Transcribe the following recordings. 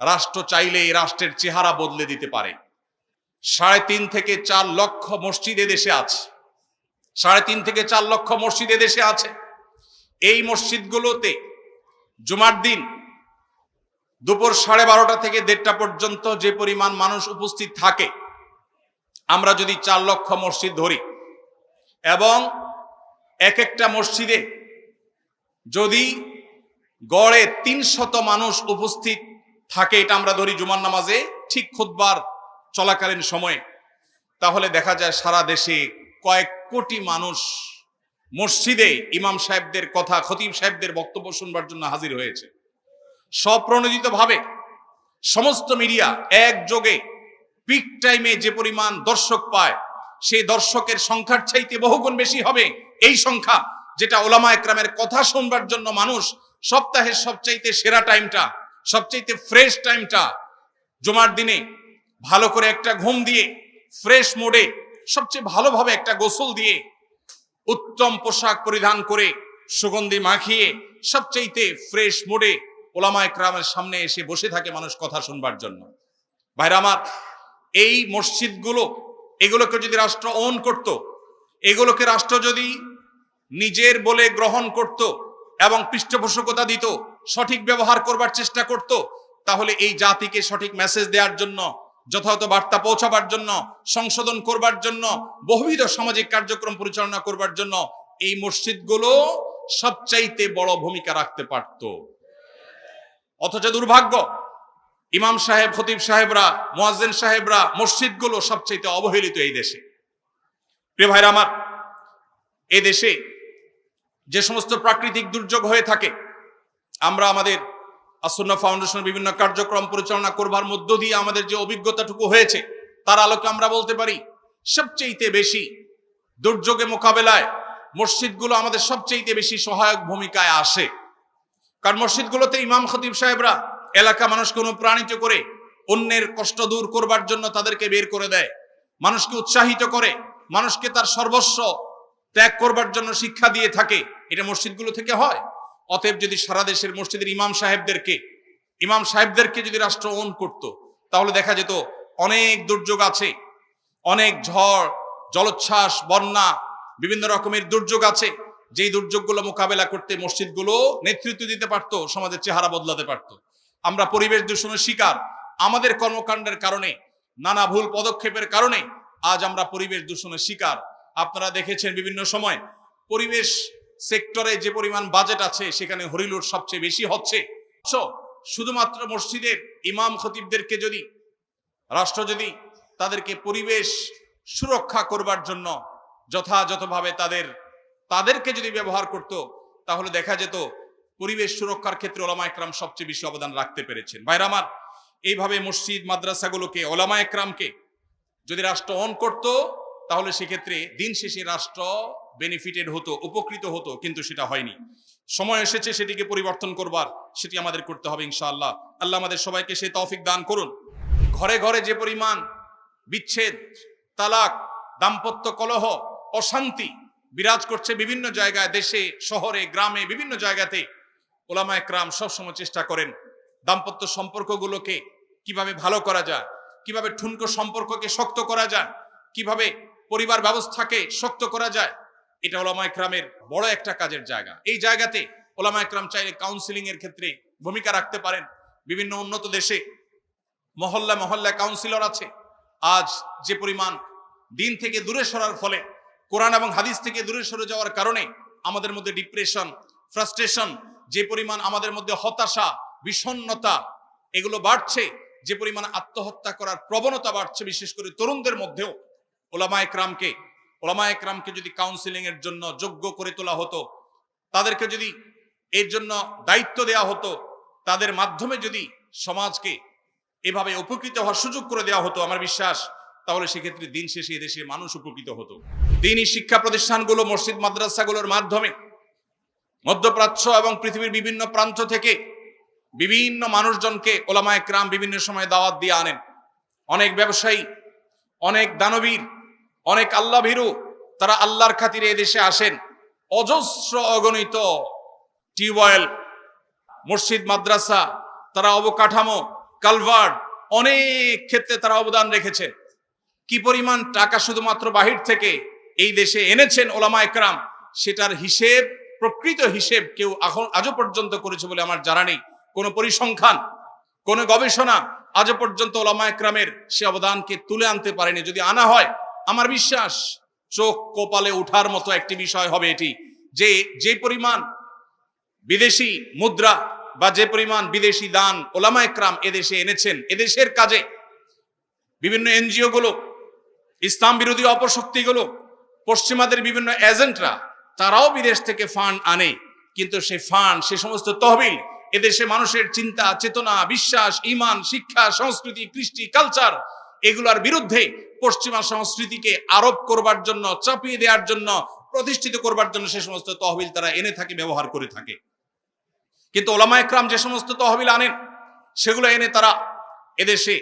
রাষ্ট্র চাইলে এই রাষ্ট্রের চেহারা বদলে দিতে পারে। 3.5 থেকে 4 লক্ষ মসজিদ দেশে আছে। 3.5 থেকে 4 লক্ষ মসজিদ দেশে আছে। এই মসজিদগুলোতে জুমার দিন দুপুর 12:30 থেকে 1:30 পর্যন্ত যে পরিমাণ মানুষ উপস্থিত থাকে, আমরা যদি 4 লক্ষ মসজিদ ধরি এবং এক একটা মসজিদে যদি গড়ে 300 মানুষ উপস্থিত থাকে, এটা আমরা ধরি জুমার নামাজে ঠিক খুতবার চলাকালীন সময়ে, তাহলে দেখা যায় সারা দেশে কয়েক কোটি মানুষ মসজিদে ইমাম সাহেবদের কথা, খতিব সাহেবদের বক্তব্য শুনবার জন্য হাজির হয়েছে। স্বপ্রণোদিতভাবে সমস্ত মিডিয়া একযোগে পিক টাইমে যে পরিমাণ দর্শক পায়, সেই দর্শকের সংখ্যার চাইতে বহুগুণ বেশি হবে এই সংখ্যা, যেটা ওলামা একরামের কথা শুনবার জন্য মানুষ সপ্তাহের সবচাইতে সেরা টাইমটা, সবচাইতে ফ্রেশ টাইমটা জুমার দিনে ভালো করে একটা ঘুম দিয়ে ফ্রেশ মোডে সবচেয়ে ভালোভাবে একটা গোসল দিয়ে উত্তম পোশাক পরিধান করে সুগন্ধি মাখিয়ে সবচাইতে ফ্রেশ মোডে ওলামা একরামের সামনে এসে বসে থাকে মানুষ কথা শুনবার জন্য। ভাইরা আমার, এই মসজিদগুলো, এগুলোকে যদি রাষ্ট্র ওন করত, এগুলোকে রাষ্ট্র যদি নিজের বলে গ্রহণ করত এবং পৃষ্ঠপোষকতা দিত, সঠিক ব্যবহার করবার চেষ্টা করত, তাহলে এই জাতিকে সঠিক মেসেজ দেওয়ার জন্য, যথাযথ বার্তা পৌঁছাবার জন্য, সংশোধন করবার জন্য, বহুবিধ সামাজিক কার্যক্রম পরিচালনা করবার জন্য এই মসজিদগুলো সবচাইতে বড় ভূমিকা রাখতে পারত। অথচ দুর্ভাগ্য, ইমাম সাহেব, খতিব সাহেবরা, মুয়াজ্জিন সাহেবরা, মসজিদগুলো সবচাইতে অবহেলিত এই দেশে। প্রিয় ভাইরা আমার, এই দেশে যে সমস্ত প্রাকৃতিক দুর্যোগ হয়ে থাকে, আমরা আমাদের আসুন্নাহ ফাউন্ডেশনের বিভিন্ন কার্যক্রম পরিচালনা করবার মধ্য দিয়ে আমাদের যে অভিজ্ঞতাটুকু হয়েছে, তার আলোকে আমরা বলতে পারি সবচাইতে বেশি দুর্যোগে মোকাবেলায় মসজিদগুলো আমাদের সবচাইতে বেশি সহায়ক ভূমিকায় আসে। কারণ মসজিদগুলোতে ইমাম খতিব সাহেবরা এলাকা মানুষকে অনুপ্রাণিত করে অন্যের কষ্ট দূর করবার জন্য তাদেরকে বের করে দেয়, মানুষকে উৎসাহিত করে, মানুষকে তার সর্বস্ব ত্যাগ করবার জন্য শিক্ষা দিয়ে থাকে। এটা মসজিদগুলো থেকে হয়। অতএব যদি সারা দেশের মসজিদের ইমাম সাহেবদেরকে যদি রাষ্ট্র ওন করত, তাহলে দেখা যেত অনেক দুর্যোগ আছে, অনেক ঝড়, জলোচ্ছ্বাস, বন্যা, বিভিন্ন রকমের দুর্যোগ আছে, যেই দুর্যোগগুলো মোকাবেলা করতে মসজিদগুলো নেতৃত্ব দিতে পারতো, সমাজের চেহারা বদলাতে পারতো। আমরা পরিবেশ দূষণের শিকার, আমাদের কর্মকাণ্ডের কারণে, নানা ভুল পদক্ষেপের কারণে আজ আমরা পরিবেশ দূষণের শিকার। আপনারা দেখেছেন বিভিন্ন সময় পরিবেশ সেক্টরে যে পরিমাণ বাজেট আছে, সেখানে হরিলুট সবচেয়ে বেশি হচ্ছে। শুধুমাত্র মসজিদের ইমাম খতিবদেরকে যদি রাষ্ট্র যদি তাদেরকে পরিবেশ সুরক্ষা করবার জন্য যথাযথভাবে তাদেরকে যদি ব্যবহার করত, তাহলে দেখা যেত পরিবেশ সুরক্ষার ক্ষেত্রে ওলামা একরাম সবচেয়ে বেশি অবদান রাখতে পেরেছেন। ভাইরা আমার, এইভাবে মসজিদ মাদ্রাসাগুলোকে, ওলামা একরামকে যদি রাষ্ট্র অন করত, তাহলে সেক্ষেত্রে দিন শেষে রাষ্ট্র বেনিফিটেড হতো, উপকৃত হতো, কিন্তু সেটা হয়নি। সময় এসেছে সেটিকে পরিবর্তন করবার, সেটি আমাদের করতে হবে ইনশাআল্লাহ। আল্লাহ আমাদের সবাইকে সেই তৌফিক দান করুন। ঘরে ঘরে যে পরিমাণ বিচ্ছেদ, তালাক, দাম্পত্য কলহ, অশান্তি বিরাজ করছে বিভিন্ন জায়গায়, দেশে, শহরে, গ্রামে, বিভিন্ন জায়গাতে, ওলামা একরাম সবসময় চেষ্টা করেন দাম্পত্য সম্পর্কগুলোকে কিভাবে ভালো করা যায়, কিভাবে ঠুনকো সম্পর্ককে শক্ত করা যায়, কিভাবে পরিবার ব্যবস্থাকে শক্ত করা যায়। এটা ওলামা একরামের বড় একটা কাজের জায়গা। এই জায়গাতে ওলামা একরাম চাইলে কাউন্সিলিং এর ক্ষেত্রে ভূমিকা রাখতে পারেন। বিভিন্ন উন্নত দেশে মহল্লা মহল্লা কাউন্সিলর আছে। আজ যে পরিমাণ দিন থেকে দূরে সরার ফলে, কোরআন এবং হাদিস থেকে দূরে সরে যাওয়ার কারণে আমাদের মধ্যে ডিপ্রেশন, ফ্রাস্ট্রেশন, যে পরিমাণ আমাদের মধ্যে হতাশা, বিষণ্ণতা, এগুলো বাড়ছে, যে পরিমাণ আত্মহত্যা করার প্রবণতা বাড়ছে, বিশেষ করে তরুণদের মধ্যেও, ওলামা একরামকে যদি কাউন্সিলিং এর জন্য যোগ্য করে তোলা হতো, তাদেরকে যদি এর জন্য দায়িত্ব দেওয়া হতো, তাদের মাধ্যমে যদি সমাজকে এভাবে উপকৃত হওয়ার সুযোগ করে দেওয়া হতো, আমার বিশ্বাস তাহলে সেক্ষেত্রে দিন শেষে এদেশের মানুষ উপকৃত হতো। দ্বীনি শিক্ষা প্রতিষ্ঠানগুলো, মসজিদ মাদ্রাসাগুলোর মাধ্যমে মধ্যপ্রাচ্য এবং পৃথিবীর বিভিন্ন প্রান্ত থেকে বিভিন্ন মানুষজনকে ওলামা একরাম বিভিন্ন সময় দাওয়াত দিয়ে আনেন। অনেক ব্যবসায়ী, অনেক দানবীর, অনেক আল্লাহ ভীরু, তারা আল্লাহর খাতিরে এদেশে আসেন। অজস্র অগণিত টিউবওয়েল, মসজিদ মাদ্রাসা, তারা অবকাঠামো, কালভার্ট, অনেক ক্ষেত্রে তারা অবদান রেখেছেন। কি পরিমাণ টাকা শুধুমাত্র বাহির থেকে এই দেশে এনেছেন ওলামা একরাম, সেটার হিসেব, প্রকৃত হিসেব কেউ আজও পর্যন্ত করেছে বলে আমার জানা নেই। কোন পরিসংখ্যান, কোন গবেষণা আজও পর্যন্ত ওলামা একরামের সে অবদানকে তুলে আনতে পারেনি। যদি আনা হয়, আমার বিশ্বাস চোখ কপালে উঠার মতো একটি বিষয় হবে এটি, যে পরিমাণ বিদেশি মুদ্রা বা যে পরিমাণ বিদেশি দান ওলামা একরাম এদেশে এনেছেন, এদেশের কাজে বিভিন্ন এনজিও গুলো, ইসলাম বিরোধী অপশক্তিগুলো, পশ্চিমাদের বিভিন্ন এজেন্টরা, তারাও বিদেশ থেকে ফান্ড আনে, কিন্তু সে ফান্ড, সে সমস্ত তহবিল এদেশে মানুষের চিন্তা, চেতনা, বিশ্বাস, ঈমান, শিক্ষা, সংস্কৃতি, কৃষ্টি, কালচার, এগুলোর বিরুদ্ধে পশ্চিমা সংস্কৃতিকে আরোপ করবার জন্য, চাপিয়ে দেওয়ার জন্য, প্রতিষ্ঠিত করবার জন্য সে সমস্ত তহবিল তারা এনে থাকে, ব্যবহার করে থাকে। কিন্তু ওলামা একরাম যে সমস্ত তহবিল আনেন, সেগুলো এনে তারা এদেশে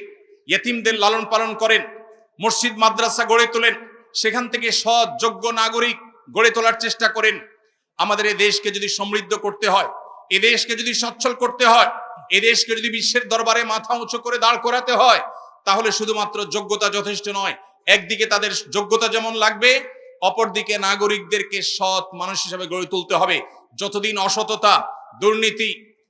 ইয়েতিমদের লালন পালন করেন, মসজিদ মাদ্রাসা গড়ে তোলেন, সেখান থেকে সৎ যোগ্য নাগরিক গড়ে তোলার চেষ্টা করেন। আমাদের এই দেশকে যদি সমৃদ্ধ করতে হয়, এ দেশকে যদি সচ্ছল করতে হয়, এ দেশকে যদি বিশ্বের দরবারে মাথা উঁচু করে দাঁড় করাতে হয়, তাহলে শুধুমাত্র যোগ্যতা যথেষ্ট নয়। একদিকে তাদের যোগ্যতা যেমন লাগবে, অপরদিকে নাগরিকদেরকে সৎ মানুষ হিসেবে গড়ে তুলতে হবে। যতদিন অসততা, দুর্নীতি,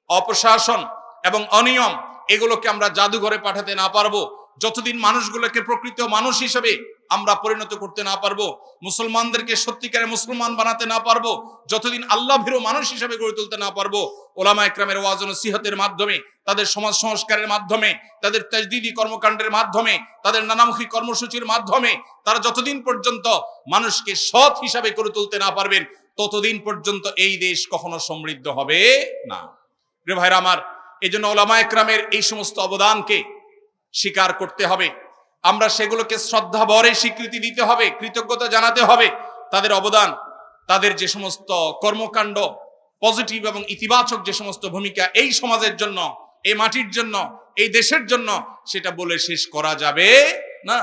অপশাসন এবং অনিয়ম এগুলোকে আমরা জাদুঘরে পাঠাতে না পারবো, যতদিন মানুষগুলোকে প্রকৃত মানুষ হিসেবে আমরা পরিণত করতে না পারবো, মুসলমানদেরকে সত্যিকারের মুসলমান বানাতে না পারবো, যতদিন আল্লাহ ভীরু মানুষ হিসেবে গড়ে তুলতে না পারবো, ওলামা একরামের ওয়াজ ও নসিহতের মাধ্যমে, তাদের সমাজ সংস্কারের মাধ্যমে, তাদের তাজদীদি কর্মকাণ্ডের মাধ্যমে, তাদের নানামুখী কর্মসূচির মাধ্যমে তারা যতদিন পর্যন্ত মানুষকে সৎ হিসাবে গড়ে তুলতে না পারবেন, ততদিন পর্যন্ত এই দেশ কখনো সমৃদ্ধ হবে না। প্রিয় ভাইরা আমার, এই জন্য ওলামা একরামের এই সমস্ত অবদানকে স্বীকার করতে হবে, আমরা সেগুলোকে শ্রদ্ধা ভরে স্বীকৃতি দিতে হবে, কৃতজ্ঞতা জানাতে হবে। তাদের অবদান, তাদের যে সমস্ত কর্মকাণ্ড, পজিটিভ এবং ইতিবাচক যে সমস্ত ভূমিকা এই সমাজের জন্য, এই মাটির জন্য, এই দেশের জন্য, সেটা বলে শেষ করা যাবে না।